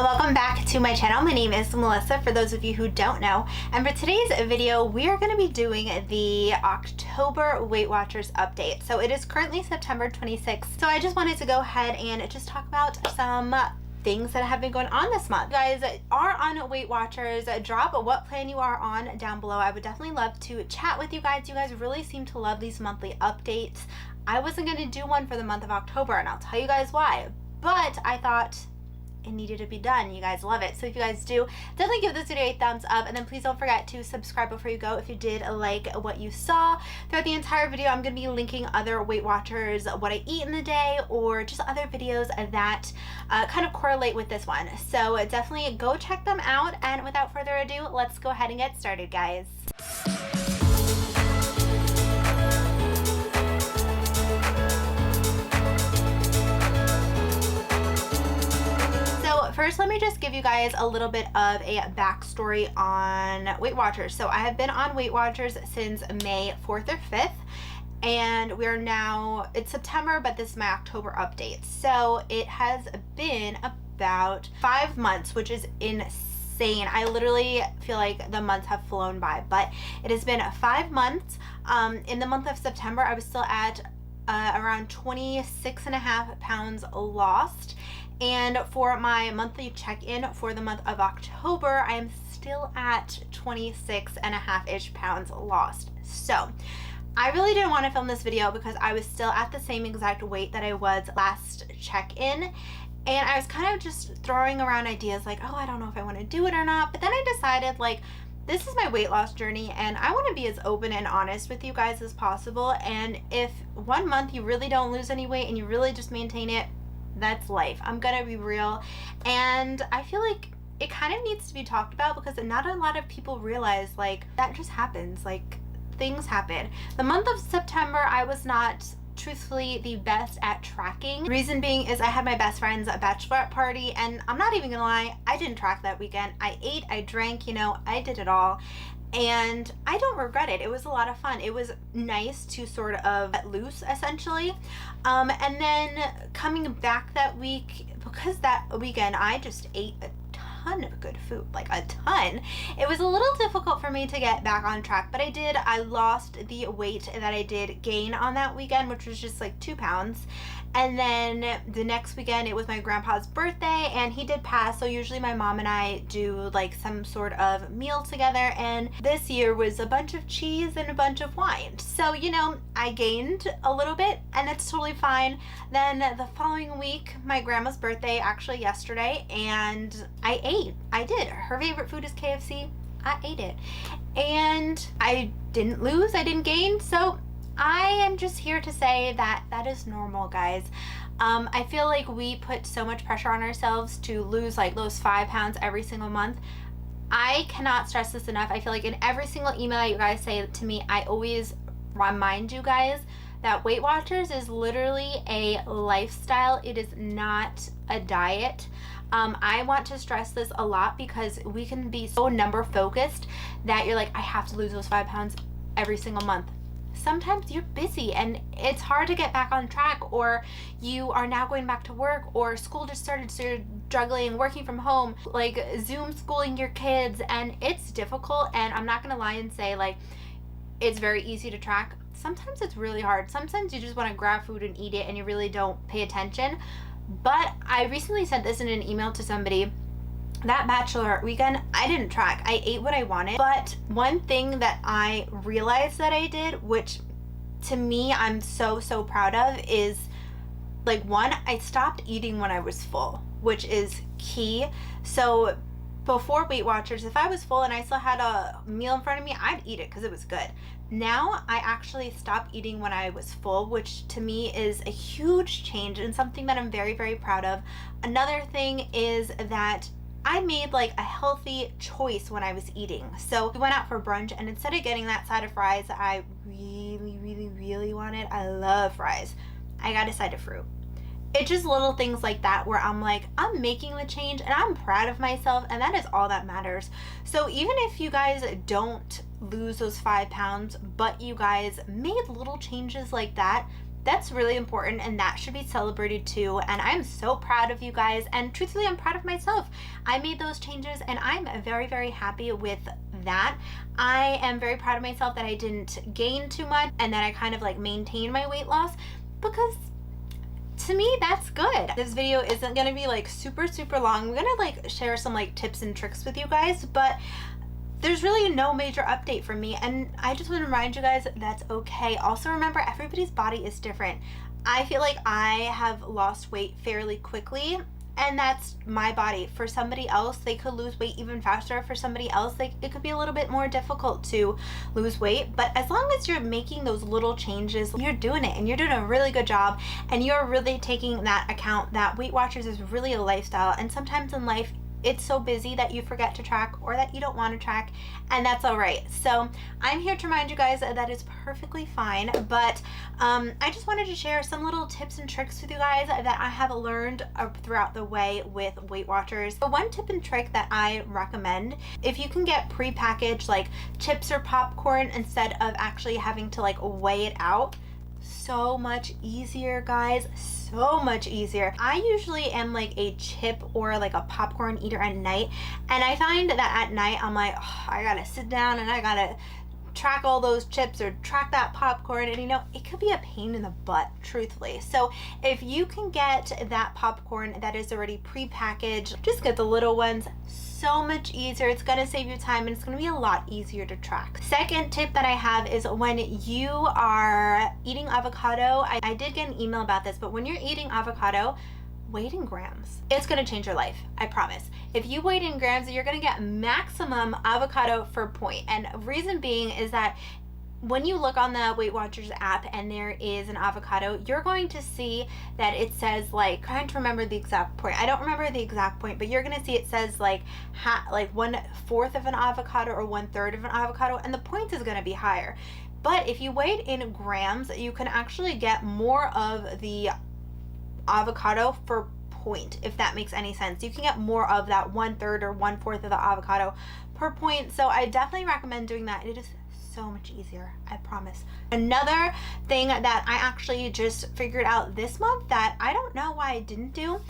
Welcome back to my channel. My name is Melissa, for those of you who don't know. And for today's video, we are going to be doing the October Weight Watchers update. So it is currently September 26th. So I just wanted to go ahead and just talk about some things that have been going on this month. You guys are on Weight Watchers, drop what plan you are on down below. I would definitely love to chat with you guys. You guys really seem to love these monthly updates. I wasn't going to do one for the month of October, and I'll tell you guys why. But I thought it needed to be done. You guys love it. So if you guys do, definitely give this video a thumbs up, and then please don't forget to subscribe before you go if you did like what you saw. Throughout the entire video, I'm going to be linking other Weight Watchers, what I eat in the day, or just other videos that kind of correlate with this one. So definitely go check them out, and without further ado, let's go ahead and get started, guys. First, let me just give you guys a little bit of a backstory on Weight Watchers. So I have been on Weight Watchers since May 4th or 5th, and we're now, it's September, but this is my October update. So it has been about 5 months, which is insane. I literally feel like the months have flown by, but it has been 5 months. In the month of September, I was still at around 26.5 pounds lost. And for my monthly check-in for the month of October, I am still at 26.5-ish pounds lost. So I really didn't want to film this video because I was still at the same exact weight that I was last check-in. And I was kind of just throwing around ideas like, oh, I don't know if I want to do it or not. But then I decided, like, this is my weight loss journey, and I want to be as open and honest with you guys as possible. And if 1 month you really don't lose any weight and you really just maintain it, that's life. I'm gonna be real, and I feel like it kind of needs to be talked about because not a lot of people realize, like, that just happens. Like, things happen. The month of September, I was not truthfully the best at tracking. Reason being is I had my best friend's bachelorette party, and I'm not even gonna lie, I didn't track that weekend. I ate, I drank, you know, I did it all. And I don't regret it. It was a lot of fun. It was nice to sort of let loose, essentially. And then coming back that week, because that weekend I just ate a ton of good food, like a ton. It was a little difficult for me to get back on track, but I did. I lost the weight that I did gain on that weekend, which was just like 2 pounds. And then the next weekend, it was my grandpa's birthday, and he did pass. So usually my mom and I do like some sort of meal together, and this year was a bunch of cheese and a bunch of wine. So, you know, I gained a little bit, and it's totally fine. Then the following week, my grandma's birthday, actually yesterday, and I ate. I did. Her favorite food is KFC. I ate it. And I didn't lose, I didn't gain, so I am just here to say that that is normal, guys. I feel like we put so much pressure on ourselves to lose like those 5 pounds every single month. I cannot stress this enough. I feel like in every single email that you guys say to me, I always remind you guys that Weight Watchers is literally a lifestyle. It is not a diet. I want to stress this a lot because we can be so number focused that you're like, I have to lose those 5 pounds every single month. Sometimes you're busy and it's hard to get back on track, or you are now going back to work, or school just started, so you're juggling working from home, like Zoom schooling your kids, and it's difficult. And I'm not gonna lie and say like it's very easy to track. Sometimes it's really hard. Sometimes you just want to grab food and eat it and you really don't pay attention. But I recently sent this in an email to somebody. That bachelor weekend, I didn't track. I ate what I wanted. But one thing that I realized that I did, which to me I'm so proud of, is like, one, I stopped eating when I was full, which is key. So before Weight Watchers, if I was full and I still had a meal in front of me, I'd eat it because it was good. Now I actually stop eating when I was full, which to me is a huge change and something that I'm very proud of. Another thing is that I made like a healthy choice when I was eating. So we went out for brunch, and instead of getting that side of fries that I really wanted, I love fries, I got a side of fruit. It's just little things like that where I'm like, I'm making the change and I'm proud of myself, and that is all that matters. So even if you guys don't lose those 5 pounds, but you guys made little changes like that, that's really important, and that should be celebrated too. And I'm so proud of you guys, and truthfully I'm proud of myself. I made those changes and I'm very, very happy with that. I am very proud of myself that I didn't gain too much and that I kind of like maintained my weight loss, because to me that's good. This video isn't gonna be like super long. I'm gonna like share some like tips and tricks with you guys, but there's really no major update from me, and I just want to remind you guys that's okay. Also remember, everybody's body is different. I feel like I have lost weight fairly quickly, and that's my body. For somebody else, they could lose weight even faster. For somebody else, it could be a little bit more difficult to lose weight. But as long as you're making those little changes, you're doing it, and you're doing a really good job, and you're really taking that account that Weight Watchers is really a lifestyle, and sometimes in life it's so busy that you forget to track or that you don't want to track, and that's all right. So I'm here to remind you guys that is perfectly fine, but I just wanted to share some little tips and tricks with you guys that I have learned throughout the way with Weight Watchers. So one tip and trick that I recommend, if you can get pre-packaged like chips or popcorn instead of actually having to like weigh it out, so much easier, guys, so much easier. I usually am like a chip or like a popcorn eater at night, and I find that at night I'm like, oh, I gotta sit down and I gotta track all those chips or track that popcorn, and you know, it could be a pain in the butt, truthfully. So if you can get that popcorn that is already pre-packaged, just get the little ones. So much easier. It's gonna save you time, and it's gonna be a lot easier to track. Second tip that I have is when you are eating avocado, I did get an email about this, but when you're eating avocado, weigh it in grams. It's gonna change your life, I promise. If you weigh it in grams, you're gonna get maximum avocado for point. And reason being is that when you look on the Weight Watchers app and there is an avocado, you're going to see that it says, like, trying to remember the exact point. I don't remember the exact point, but you're gonna see it says like 1/4 of an avocado or 1/3 of an avocado, and the point is gonna be higher. But if you weigh it in grams, you can actually get more of the avocado for point, if that makes any sense. You can get more of that 1/3 or 1/4 of the avocado per point. So I definitely recommend doing that. It is so much easier, I promise. Another thing that I actually just figured out this month that I don't know why I didn't do,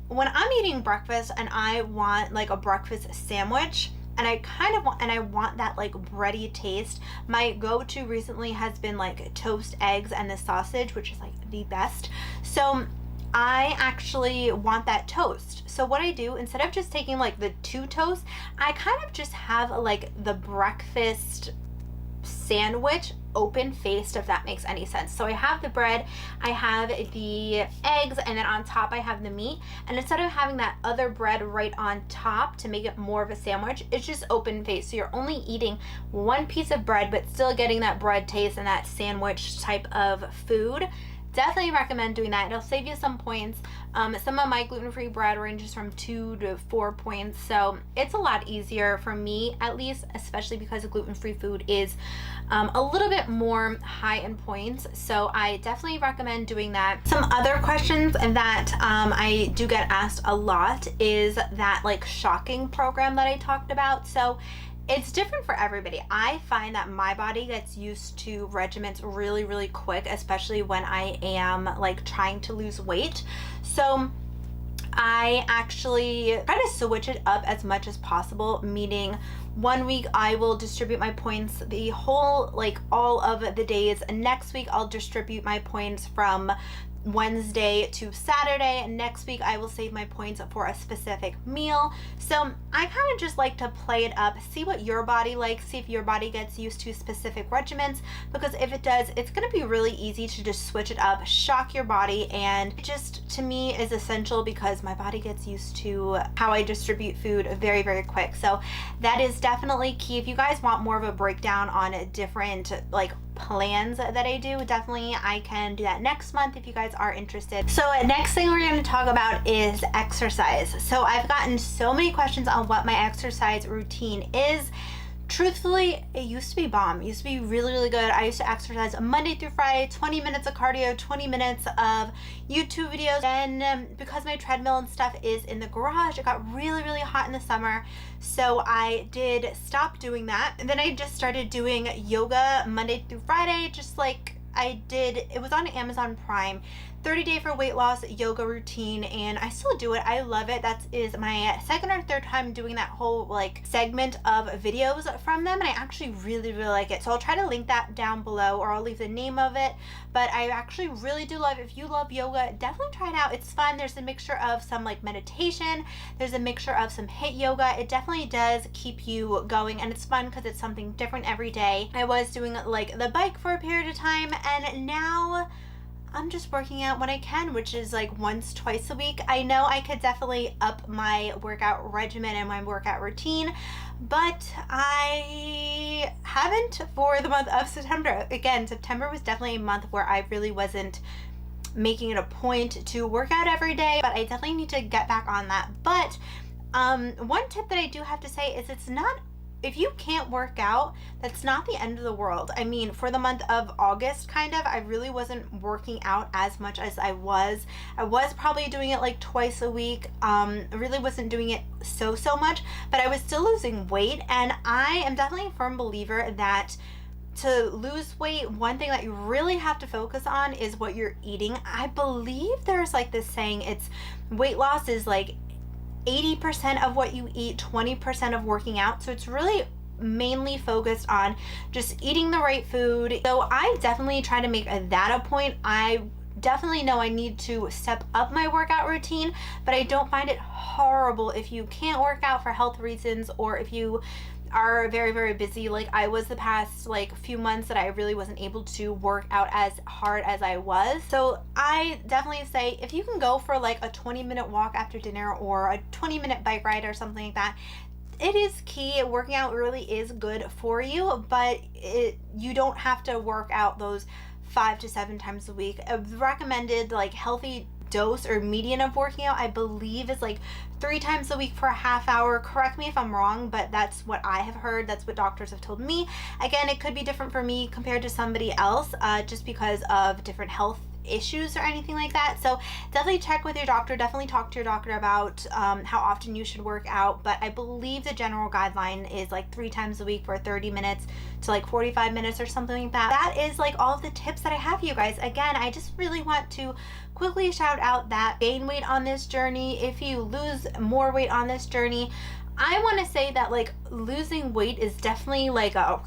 when I'm eating breakfast and I want like a breakfast sandwich, and I want that like bready taste, my go-to recently has been like toast eggs and the sausage, which is like the best. So I actually want that toast. So what I do, instead of just taking like the 2 toasts, I kind of just have like the breakfast sandwich open faced, if that makes any sense. So I have the bread, I have the eggs, and then on top I have the meat, and instead of having that other bread right on top to make it more of a sandwich, it's just open faced. So you're only eating one piece of bread but still getting that bread taste and that sandwich type of food. Definitely recommend doing that. It'll save you some points. Some of my gluten-free bread ranges from 2 to 4 points, so it's a lot easier for me, at least, especially because gluten-free food is a little bit more high in points. So I definitely recommend doing that. Some other questions that I do get asked a lot is that like shocking program that I talked about. So it's different for everybody. I find that my body gets used to regimens really quick, especially when I am like trying to lose weight. So I actually try to switch it up as much as possible, meaning one week I will distribute my points the whole, like all of the days. Next week I'll distribute my points from Wednesday to Saturday. Next week I will save my points for a specific meal. So I kind of just like to play it up, see what your body likes, see if your body gets used to specific regimens, because if it does, it's going to be really easy to just switch it up, shock your body, and it just, to me, is essential because my body gets used to how I distribute food very quick. So that is definitely key. If you guys want more of a breakdown on different like plans that I do, definitely I can do that next month if you guys are interested. So next thing we're going to talk about is exercise. So I've gotten so many questions on what my exercise routine is. Truthfully, it used to be bomb. It used to be really good. I used to exercise Monday through Friday, 20 minutes of cardio, 20 minutes of YouTube videos. And because my treadmill and stuff is in the garage, it got really hot in the summer. So I did stop doing that. And then I just started doing yoga Monday through Friday, just like it was on Amazon Prime, 30-day for weight loss yoga routine, and I still do it. I love it. That is my second or third time doing that whole like segment of videos from them, and I actually really like it. So I'll try to link that down below, or I'll leave the name of it. But I actually really do love it. If you love yoga, definitely try it out. It's fun. There's a mixture of some like meditation, there's a mixture of some HIIT yoga. It definitely does keep you going, and it's fun because it's something different every day. I was doing like the bike for a period of time, and now I'm just working out when I can, which is like once, twice a week. I know I could definitely up my workout regimen and my workout routine, but I haven't for the month of September. Again, September was definitely a month where I really wasn't making it a point to work out every day, but I definitely need to get back on that. But one tip that I do have to say is if you can't work out, that's not the end of the world. I mean, for the month of August, I really wasn't working out as much as I was. I was probably doing it like twice a week. I really wasn't doing it so much, but I was still losing weight. And I am definitely a firm believer that to lose weight, one thing that you really have to focus on is what you're eating. I believe there's like this saying, it's weight loss is like 80% of what you eat, 20% of working out. So it's really mainly focused on just eating the right food. So I definitely try to make that a point. I definitely know I need to step up my workout routine, but I don't find it horrible if you can't work out for health reasons, or if you are very busy like I was the past like few months that I really wasn't able to work out as hard as I was. So I definitely say if you can go for like a 20-minute walk after dinner or a 20-minute bike ride or something like that, it is key. Working out really is good for you, but you don't have to work out those 5 to 7 times a week. A recommended like healthy dose or median of working out, I believe, is like 3 times a week for a half hour. Correct me if I'm wrong, but that's what I have heard. That's what doctors have told me. Again, it could be different for me compared to somebody else, just because of different health issues or anything like that. So definitely check with your doctor. Definitely talk to your doctor about how often you should work out. But I believe the general guideline is like 3 times a week for 30 minutes to like 45 minutes or something like that. That is like all of the tips that I have for you guys. Again, I just really want to quickly shout out that gain weight on this journey. If you lose more weight on this journey, I want to say that like losing weight is definitely like a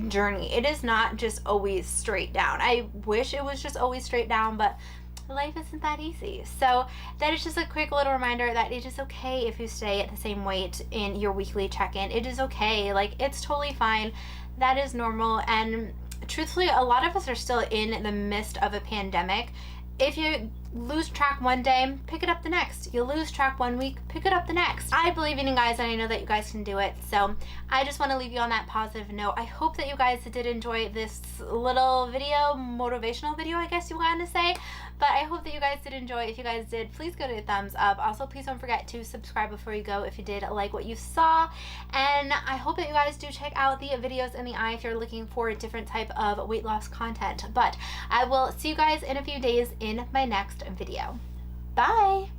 journey. It is not just always straight down. I wish it was just always straight down, but life isn't that easy. So that is just a quick little reminder that it is okay if you stay at the same weight in your weekly check-in. It is okay. Like, it's totally fine. That is normal. And truthfully, a lot of us are still in the midst of a pandemic. If you lose track one day, pick it up the next. You lose track one week, pick it up the next. I believe in you guys, and I know that you guys can do it. So I just want to leave you on that positive note. I hope that you guys did enjoy this little video, motivational video, I guess you want to say. But I hope that you guys did enjoy. If you guys did, please go to a thumbs up. Also, please don't forget to subscribe before you go if you did like what you saw. And I hope that you guys do check out the videos in the eye if you're looking for a different type of weight loss content. But I will see you guys in a few days in my next video. Bye!